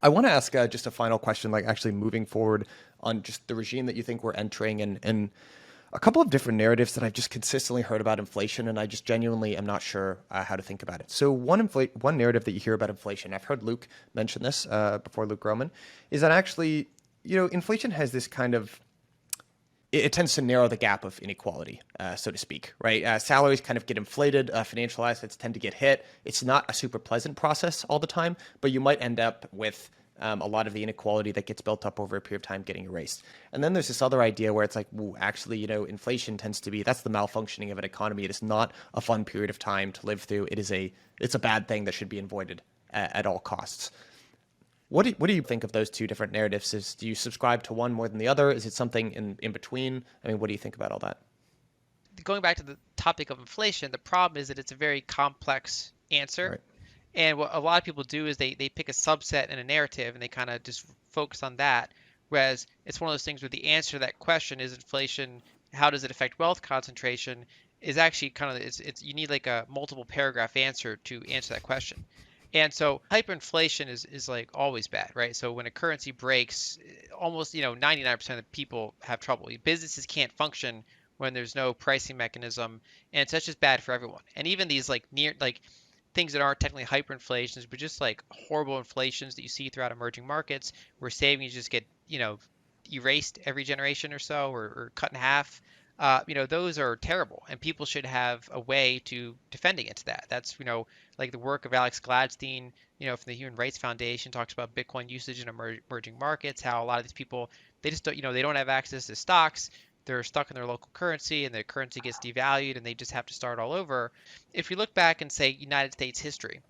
I want to ask just a final question, like actually moving forward on just the regime that you think we're entering, and a couple of different narratives that I've just consistently heard about inflation, and I just genuinely am not sure how to think about it. So one narrative that you hear about inflation, I've heard Luke mention this before, Luke Groman, is that actually, inflation has this kind of it tends to narrow the gap of inequality, so to speak, right? Salaries kind of get inflated, financial assets tend to get hit. It's not a super pleasant process all the time, but you might end up with a lot of the inequality that gets built up over a period of time getting erased. And then there's this other idea where it's like, well, actually, inflation tends to be that's the malfunctioning of an economy. It is not a fun period of time to live through. It's a bad thing that should be avoided at all costs. What do you think of those two different narratives? Do you subscribe to one more than the other? Is it something in between? I mean, what do you think about all that? Going back to the topic of inflation, the problem is that it's a very complex answer. Right. And what a lot of people do is they pick a subset and a narrative and they kind of just focus on that. Whereas it's one of those things where the answer to that question is inflation, how does it affect wealth concentration, is actually kind of it's you need like a multiple paragraph answer to answer that question. And so hyperinflation is like always bad, right? So when a currency breaks, almost 99% of the people have trouble. Businesses can't function when there's no pricing mechanism, and such is bad for everyone. And even these like near like things that aren't technically hyperinflations, but just like horrible inflations that you see throughout emerging markets, where savings just get, erased every generation or so, or cut in half. Those are terrible, and people should have a way to defend against that. That's, like the work of Alex Gladstein, from the Human Rights Foundation, talks about Bitcoin usage in emerging markets, how a lot of these people, they just don't, they don't have access to stocks. They're stuck in their local currency, and their currency gets devalued, and they just have to start all over. If we look back and say United States history,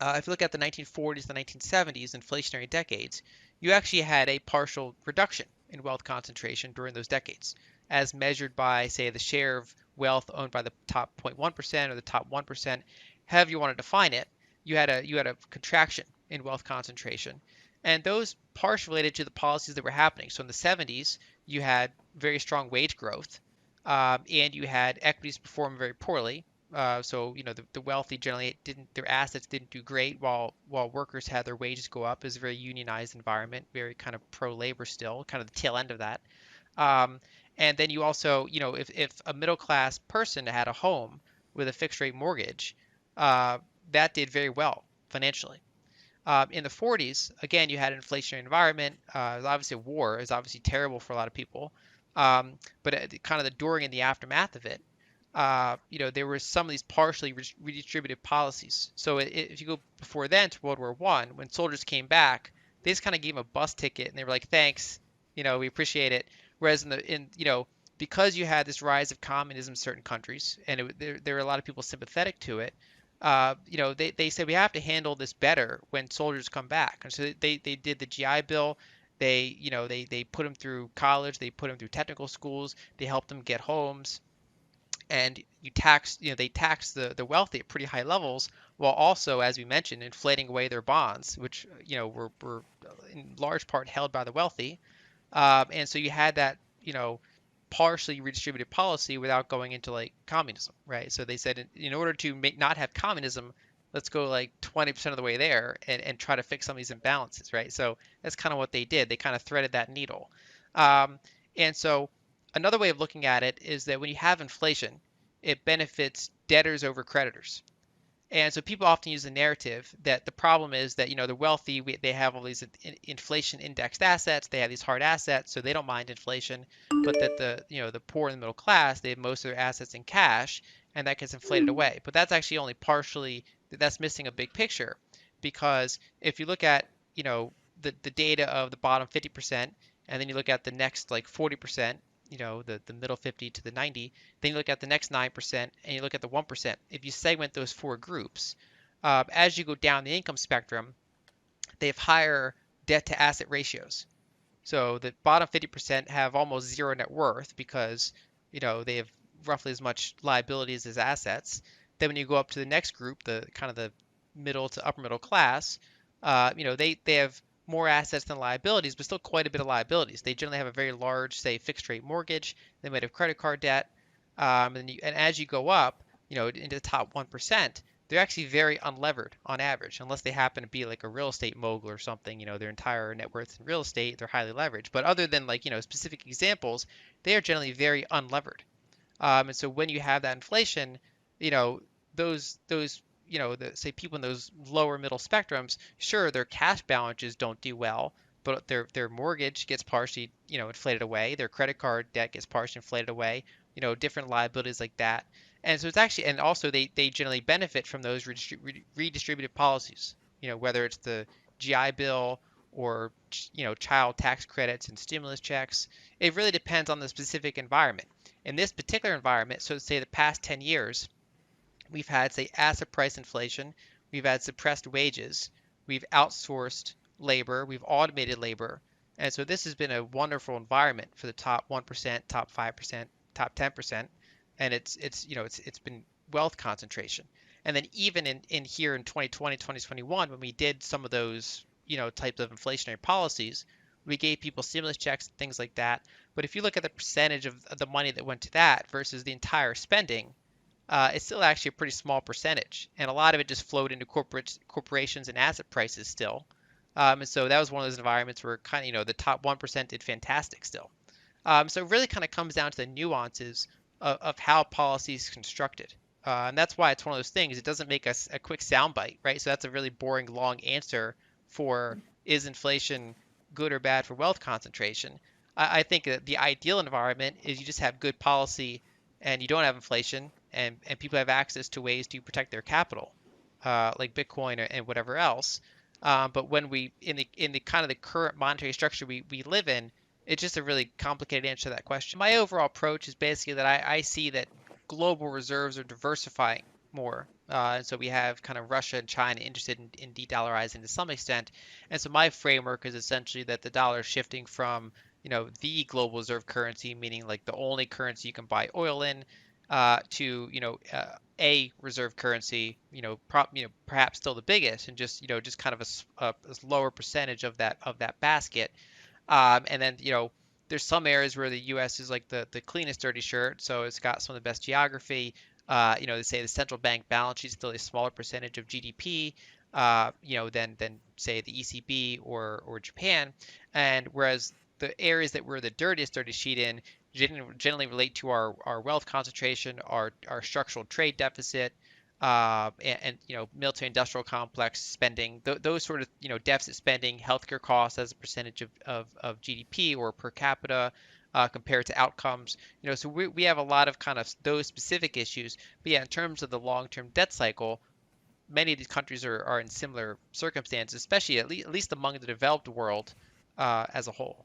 if you look at the 1940s, the 1970s, inflationary decades, you actually had a partial reduction in wealth concentration during those decades, as measured by, say, the share of wealth owned by the top 0.1% or the top 1%, however you want to define it. You had a contraction in wealth concentration, and those partially related to the policies that were happening. So in the 70s, you had very strong wage growth, and you had equities perform very poorly. So the wealthy generally didn't their assets didn't do great while workers had their wages go up. It was a very unionized environment, very kind of pro labor still, kind of the tail end of that. Um, and then you also, if a middle class person had a home with a fixed rate mortgage, uh, that did very well financially. In the 40s, again, you had an inflationary environment. It was obviously a war. It was obviously terrible for a lot of people. But kind of the during and the aftermath of it, there were some of these partially redistributive policies. So if you go before then to World War One, when soldiers came back, they just kind of gave them a bus ticket and they were like, "Thanks, we appreciate it." Whereas because you had this rise of communism in certain countries, and there were a lot of people sympathetic to it. They said we have to handle this better when soldiers come back, and so they did the GI Bill. They put them through college, they put them through technical schools, they helped them get homes, and they tax the wealthy at pretty high levels, while also, as we mentioned, inflating away their bonds, which were in large part held by the wealthy. And so you had that partially redistributed policy without going into like communism, right? So they said in order to not have communism, let's go like 20% of the way there, and try to fix some of these imbalances, right? So that's kind of what they did. They kind of threaded that needle. Um, and so another way of looking at it is that when you have inflation, it benefits debtors over creditors. And so people often use the narrative that the problem is that the wealthy, they have all these inflation indexed assets, they have these hard assets, so they don't mind inflation, but that the poor and the middle class, they have most of their assets in cash, and that gets inflated away. But that's actually only partially, that's missing a big picture, because if you look at the data of the bottom 50%, and then you look at the next like 40%, the middle 50 to the 90, then you look at the next 9%, and you look at the 1%. If you segment those four groups, as you go down the income spectrum, they have higher debt to asset ratios. So the bottom 50% have almost zero net worth because they have roughly as much liabilities as assets. Then when you go up to the next group, the kind of the middle to upper middle class, they have more assets than liabilities, but still quite a bit of liabilities. They generally have a very large, say, fixed rate mortgage. They might have credit card debt, and as you go up, into the top 1%, they're actually very unlevered on average, unless they happen to be like a real estate mogul or something. Their entire net worth in real estate, they're highly leveraged. But other than like, specific examples, they are generally very unlevered. And so when you have that inflation, you know, those say people in those lower middle spectrums, sure, their cash balances don't do well, but their mortgage gets partially, inflated away, their credit card debt gets partially inflated away, different liabilities like that. And so it's actually, and also they generally benefit from those redistributive policies, whether it's the GI Bill or child tax credits and stimulus checks. It really depends on the specific environment. In this particular environment, so say the past 10 years, we've had, say, asset price inflation, we've had suppressed wages, we've outsourced labor, we've automated labor. And so this has been a wonderful environment for the top 1%, top 5%, top 10%. And it's been wealth concentration. And then even in here in 2020, 2021, when we did some of those, types of inflationary policies, we gave people stimulus checks and things like that. But if you look at the percentage of the money that went to that versus the entire spending, it's still actually a pretty small percentage, and a lot of it just flowed into corporations and asset prices still. And so that was one of those environments where kind of the top 1% did fantastic still. So it really kind of comes down to the nuances of how policy is constructed. And that's why it's one of those things. It doesn't make us a quick soundbite, right? So that's a really boring, long answer for is inflation good or bad for wealth concentration. I think that the ideal environment is you just have good policy and you don't have inflation and people have access to ways to protect their capital, like Bitcoin and whatever else. But when we in the kind of the current monetary structure we live in, it's just a really complicated answer to that question. My overall approach is basically that I see that global reserves are diversifying more. And so we have kind of Russia and China interested in de-dollarizing to some extent. And so my framework is essentially that the dollar is shifting from, the global reserve currency, meaning like the only currency you can buy oil in, to, a reserve currency, perhaps still the biggest, and just kind of a lower percentage of that basket. And then, there's some areas where the U.S. is like the cleanest dirty shirt, so it's got some of the best geography. They say the central bank balance sheet is still a smaller percentage of GDP, than say the ECB or Japan. And whereas the areas that we're the dirtiest dirty sheet in generally relate to our wealth concentration, our structural trade deficit, and military industrial complex spending, those sort of deficit spending, healthcare costs as a percentage of GDP or per capita, compared to outcomes. So we have a lot of kind of those specific issues. But yeah, in terms of the long-term debt cycle, many of these countries are in similar circumstances, especially at least among the developed world, as a whole.